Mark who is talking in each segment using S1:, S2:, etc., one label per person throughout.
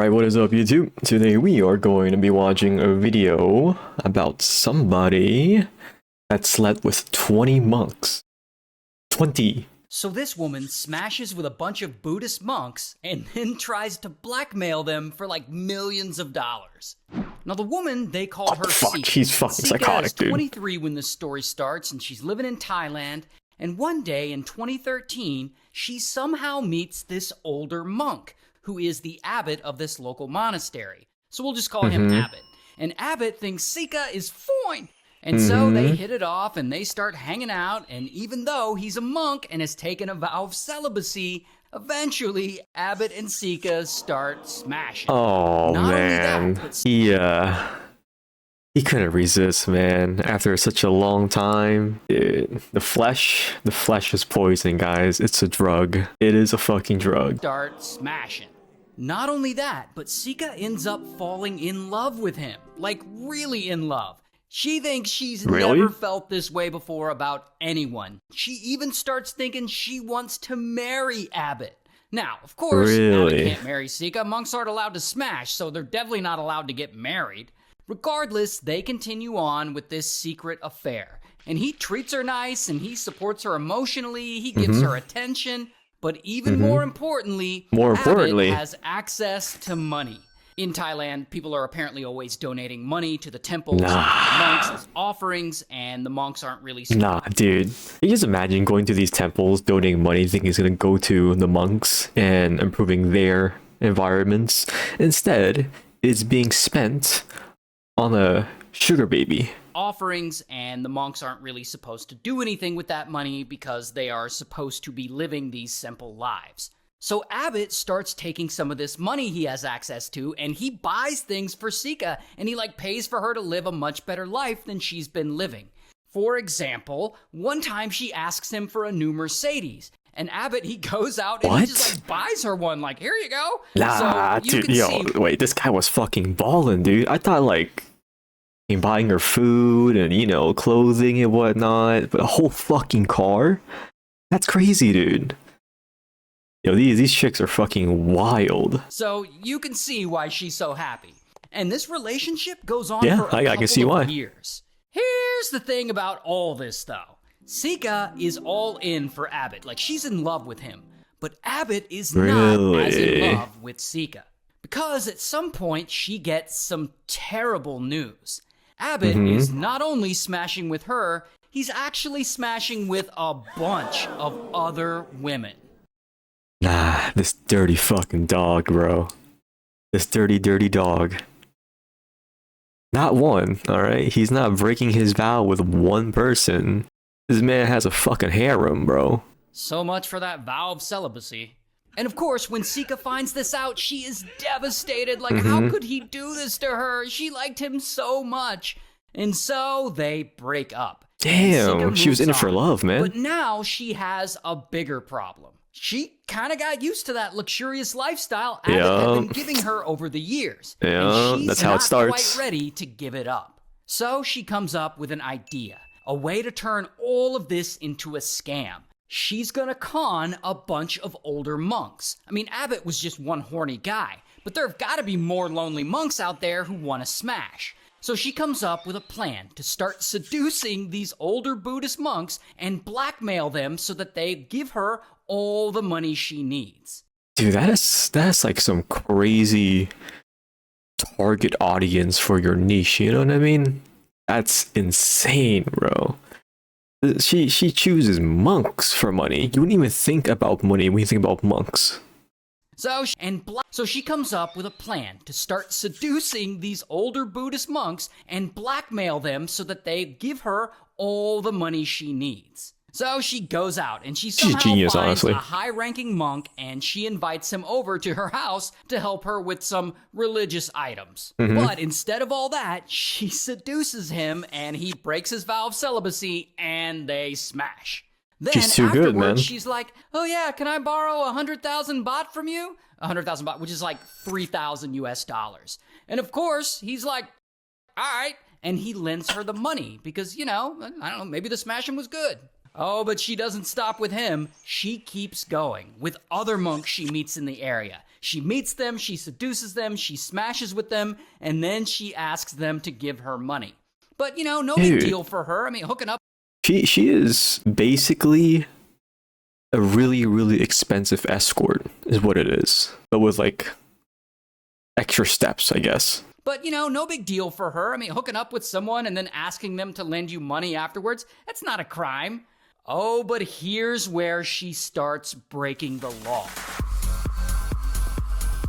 S1: Alright, what is up YouTube? Today we are going to be watching a video about somebody that slept with 20 monks. 20!
S2: So this woman smashes with a bunch of Buddhist monks and then tries to blackmail them for like millions of dollars. Now the woman, they call her Sika.
S1: She's fucking
S2: Sika
S1: psychotic,
S2: is
S1: dude.
S2: 23 when this story starts, and she's living in Thailand. And one day in 2013, she somehow meets this older monk who is the abbot of this local monastery. So we'll just call him Abbot. And Abbot thinks Sika is fine. And so they hit it off and they start hanging out. And even though he's a monk and has taken a vow of celibacy, eventually Abbot and Sika start smashing.
S1: Oh,
S2: Not
S1: man.
S2: only that, but
S1: He couldn't resist, man. After such a long time, dude, the flesh is poison, guys. It's a drug. It is a fucking drug.
S2: start smashing. Not only that, but Sika ends up falling in love with him. Like, really in love. She thinks she's never felt this way before about anyone. She even starts thinking she wants to marry Abbot. Now, of course, Abbot can't marry Sika. Monks aren't allowed to smash, so they're definitely not allowed to get married. Regardless, they continue on with this secret affair. And he treats her nice, and he supports her emotionally, he gives her attention, but even more importantly, Abbot has access to money. In Thailand, people are apparently always donating money to the temples and the monks as offerings, and the monks aren't really...
S1: Nah, dude. You just imagine going to these temples, donating money, thinking it's gonna go to the monks and improving their environments. Instead, it's being spent on a sugar baby.
S2: Offerings, and the monks aren't really supposed to do anything with that money because they are supposed to be living these simple lives. So Abbot starts taking some of this money he has access to, and he buys things for Sika, and he pays for her to live a much better life than she's been living. For example, one time she asks him for a new Mercedes, and Abbot, he goes out and he just buys her one, here you go.
S1: Nah,
S2: so
S1: dude, wait, this guy was fucking balling, dude. I thought buying her food and, clothing and whatnot, but a whole fucking car? That's crazy, dude. These chicks are fucking wild.
S2: So you can see why she's so happy. And this relationship goes on for
S1: I can see
S2: couple
S1: why.
S2: of years. Here's the thing about all this, though. Sika is all in for Abbot. She's in love with him. But Abbot is not as in love with Sika. Because at some point, she gets some terrible news. Abbot is not only smashing with her, he's actually smashing with a bunch of other women.
S1: Nah, this dirty fucking dog, bro. This dirty, dirty dog. Not one, alright? He's not breaking his vow with one person. This man has a fucking harem, bro.
S2: So much for that vow of celibacy. And of course, when Sika finds this out, she is devastated. How could he do this to her? She liked him so much. And so they break up.
S1: Damn, she was in it for love, man.
S2: But now she has a bigger problem. She kind of got used to that luxurious lifestyle Abbot had been giving her over the years. And she's
S1: that's how it starts.
S2: Quite ready to give it up. So she comes up with an idea, a way to turn all of this into a scam. She's gonna con a bunch of older monks. I mean, Abbot was just one horny guy, but there have got to be more lonely monks out there who want to smash. So she comes up with a plan to start seducing these older Buddhist monks and blackmail them so that they give her all the money she needs.
S1: Dude, that's some crazy target audience for your niche, you know what I mean? That's insane, bro. She chooses monks for money. You wouldn't even think about money when you think about monks.
S2: So she comes up with a plan to start seducing these older Buddhist monks and blackmail them so that they give her all the money she needs. So she goes out and she somehow finds a high-ranking monk, and she invites him over to her house to help her with some religious items. But instead of all that, she seduces him and he breaks his vow of celibacy and they smash. Then
S1: she's too good, man.
S2: She's like, oh yeah, can I borrow 100,000 baht from you? 100,000 baht, which is 3,000 US dollars. And of course, he's like, all right. And he lends her the money because, I don't know, maybe the smashing was good. Oh, but she doesn't stop with him. She keeps going with other monks she meets in the area. She meets them, she seduces them, she smashes with them, and then she asks them to give her money. But, you know, no big deal for her. I mean, hooking up.
S1: She is basically a really, really expensive escort, is what it is. But with, like, extra steps, I guess.
S2: But, you know, no big deal for her. I mean, hooking up with someone and then asking them to lend you money afterwards, that's not a crime. Oh, but here's where she starts breaking the law.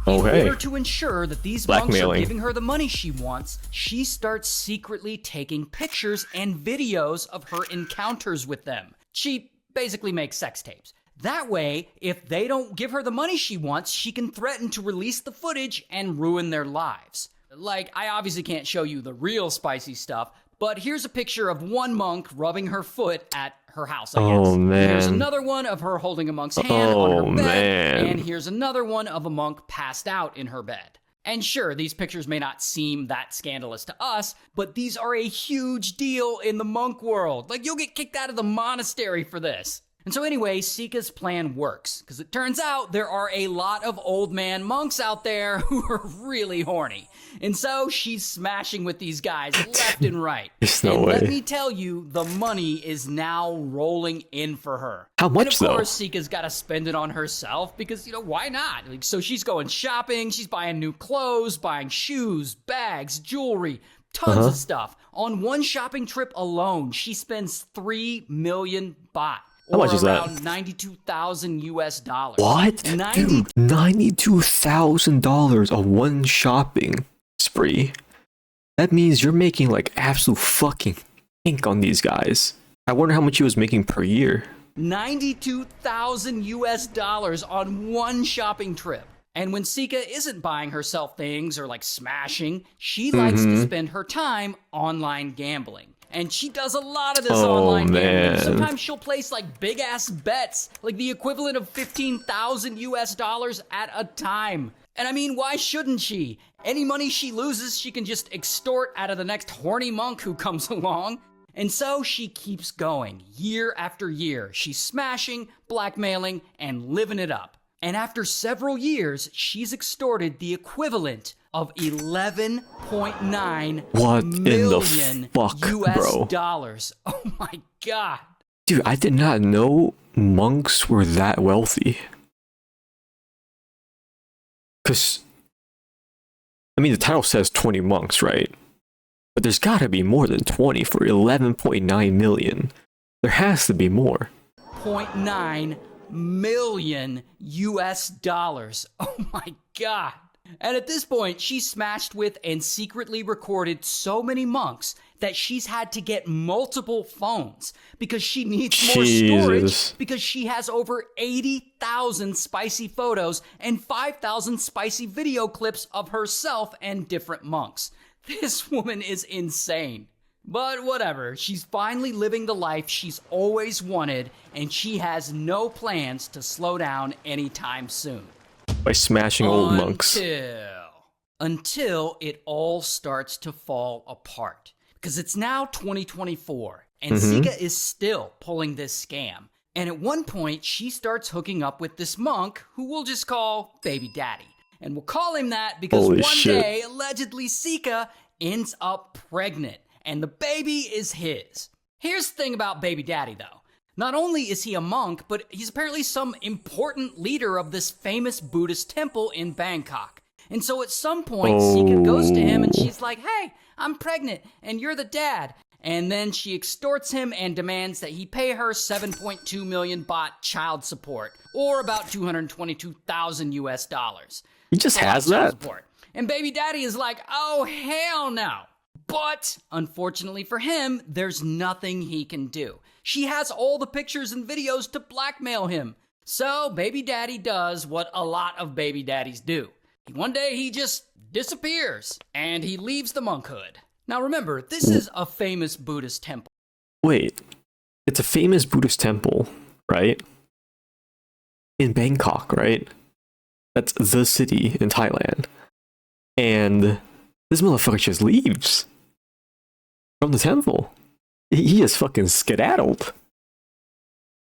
S2: In order to ensure that these monks are giving her the money she wants, she starts secretly taking pictures and videos of her encounters with them. She basically makes sex tapes. That way, if they don't give her the money she wants, she can threaten to release the footage and ruin their lives. Like, I obviously can't show you the real spicy stuff, but here's a picture of one monk rubbing her foot at her house, I guess.
S1: Oh, man.
S2: Here's another one of her holding a monk's hand on her bed, and here's another one of a monk passed out in her bed. And sure, these pictures may not seem that scandalous to us, but these are a huge deal in the monk world. Like, you'll get kicked out of the monastery for this. And so anyway, Sika's plan works, because it turns out there are a lot of old man monks out there who are really horny. And so she's smashing with these guys left and right.
S1: There's no way.
S2: Let me tell you, the money is now rolling in for her.
S1: How much, though?
S2: And of course, Sika's got to spend it on herself, because, you know, why not? Like, so she's going shopping, she's buying new clothes, buying shoes, bags, jewelry, tons of stuff. On one shopping trip alone, she spends 3 million baht.
S1: How much is that?
S2: Around $92,000 US.
S1: What? Dude, $92,000 on one shopping spree. That means you're making like absolute fucking ink on these guys. I wonder how much he was making per year.
S2: $92,000 US on one shopping trip. And when Sika isn't buying herself things or like smashing, she likes to spend her time online gambling. And she does a lot of this online gambling. Sometimes she'll place like big ass bets, like the equivalent of $15,000 US at a time. And I mean, why shouldn't she? Any money she loses, she can just extort out of the next horny monk who comes along. And so she keeps going, year after year. She's smashing, blackmailing, and living it up. And after several years, she's extorted the equivalent of 11.9 million US dollars. Oh my god.
S1: Dude, I did not know monks were that wealthy. Because, I mean, the title says 20 monks, right? But there's gotta be more than 20 for 11.9 million. There has to be more.
S2: 0.9 million US dollars. Oh my god. And at this point, she's smashed with and secretly recorded so many monks that she's had to get multiple phones because she needs more storage, because she has over 80,000 spicy photos and 5,000 spicy video clips of herself and different monks. This woman is insane. But whatever, she's finally living the life she's always wanted, and she has no plans to slow down anytime soon.
S1: By smashing old monks.
S2: Until it all starts to fall apart. Because it's now 2024, and Sika is still pulling this scam. And at one point, she starts hooking up with this monk, who we'll just call Baby Daddy. And we'll call him that because day, allegedly, Sika ends up pregnant. And the baby is his. Here's the thing about Baby Daddy, though. Not only is he a monk, but he's apparently some important leader of this famous Buddhist temple in Bangkok. And so at some point, Sika goes to him and she's like, hey, I'm pregnant and you're the dad. And then she extorts him and demands that he pay her 7.2 million baht child support, or about 222,000 US dollars.
S1: He just has that?
S2: Support. And Baby Daddy is like, oh, hell no. But, unfortunately for him, there's nothing he can do. She has all the pictures and videos to blackmail him. So, Baby Daddy does what a lot of baby daddies do. One day, he just disappears, and he leaves the monkhood. Now remember, this is a famous Buddhist temple.
S1: Wait, it's a famous Buddhist temple, right? In Bangkok, right? That's the city in Thailand. And this motherfucker just leaves from the temple. He just fucking skedaddled.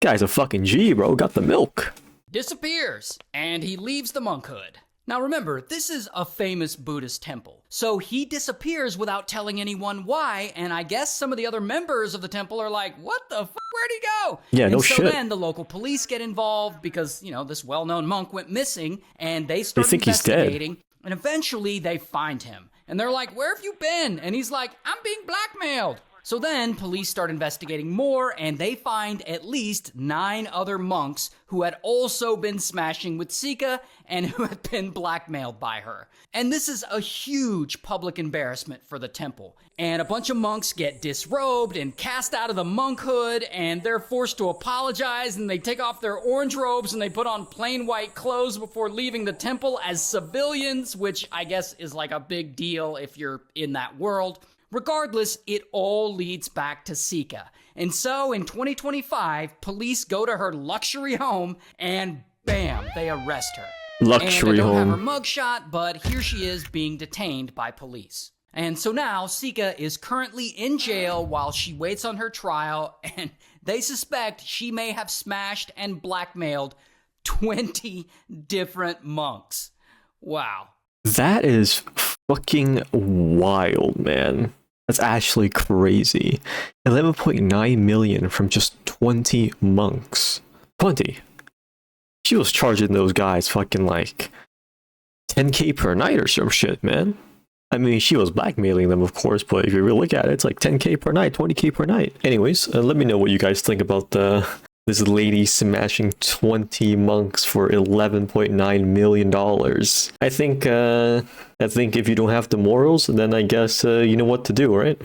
S1: Guy's a fucking G, bro. Got the milk.
S2: Disappears, and he leaves the monkhood. Now remember, this is a famous Buddhist temple, so he disappears without telling anyone why, and I guess some of the other members of the temple are like, what the f***, where'd he go?
S1: Yeah,
S2: and
S1: no
S2: so
S1: shit.
S2: Then the local police get involved because, this well-known monk went missing, and they start
S1: think he's dead.
S2: investigating, and eventually they find him. And they're like, where have you been? And he's like, I'm being blackmailed. So then police start investigating more, and they find at least 9 other monks who had also been smashing with Sika and who had been blackmailed by her. And this is a huge public embarrassment for the temple. And a bunch of monks get disrobed and cast out of the monkhood, and they're forced to apologize, and they take off their orange robes and they put on plain white clothes before leaving the temple as civilians, which I guess is like a big deal if you're in that world. Regardless, it all leads back to Sika. And so in 2025, police go to her luxury home and bam, they arrest her.
S1: Luxury
S2: and they don't
S1: home.
S2: have her mugshot, but here she is being detained by police. And so now Sika is currently in jail while she waits on her trial, and they suspect she may have smashed and blackmailed 20 different monks. Wow.
S1: That is fucking wild, man. That's actually crazy. 11.9 million from just 20 monks. 20. She was charging those guys fucking like 10k per night or some shit, man. I mean, she was blackmailing them, of course, but if you really look at it, it's like 10k per night, 20k per night. Anyways, let me know what you guys think about this lady smashing 20 monks for $11.9 million. I think if you don't have the morals, then I guess you know what to do, right?